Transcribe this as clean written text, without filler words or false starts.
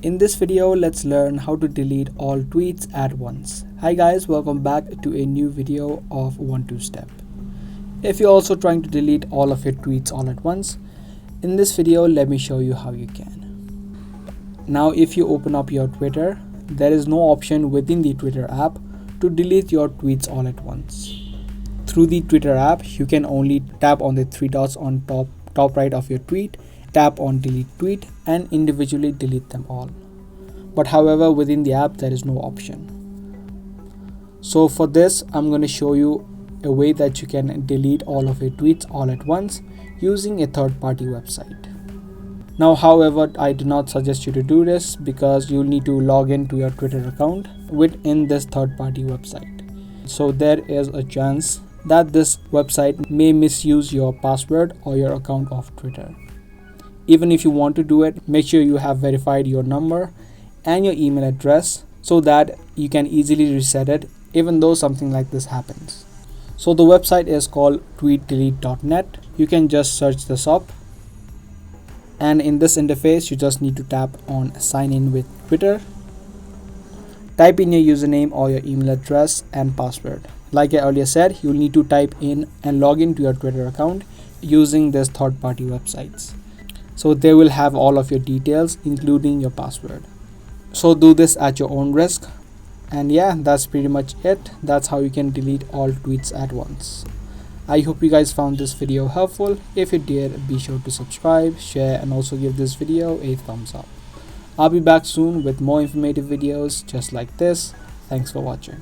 In this video, let's learn how to delete all tweets at once. Hi guys, welcome back to a new video of 1-2 Step. If you're also trying to delete all of your tweets all at once, in this video, let me show you how you can. Now, if you open up your Twitter, there is no option within the Twitter app to delete your tweets all at once. Through the Twitter app, you can only tap on the three dots on top right of your tweet, tap on delete tweet, and individually delete them all. But however, within the app there is no option. So for this, I'm going to show you a way that you can delete all of your tweets all at once using a third-party website. Now, however, I do not suggest you to do this because you'll need to log into your Twitter account within this third-party website. So there is a chance that this website may misuse your password or your account of Twitter. Even if you want to do it, make sure you have verified your number and your email address so that you can easily reset it even though something like this happens. So the website is called tweetdelete.net. You can just search this up, and in this interface you just need to tap on sign in with Twitter. Type in your username or your email address and password. Like I earlier said, you'll need to type in and log into your Twitter account using this third-party websites. So they will have all of your details, including your password. So do this at your own risk. And yeah, that's pretty much it. That's how you can delete all tweets at once. I hope you guys found this video helpful. If you did, be sure to subscribe, share, and also give this video a thumbs up. I'll be back soon with more informative videos just like this. Thanks for watching.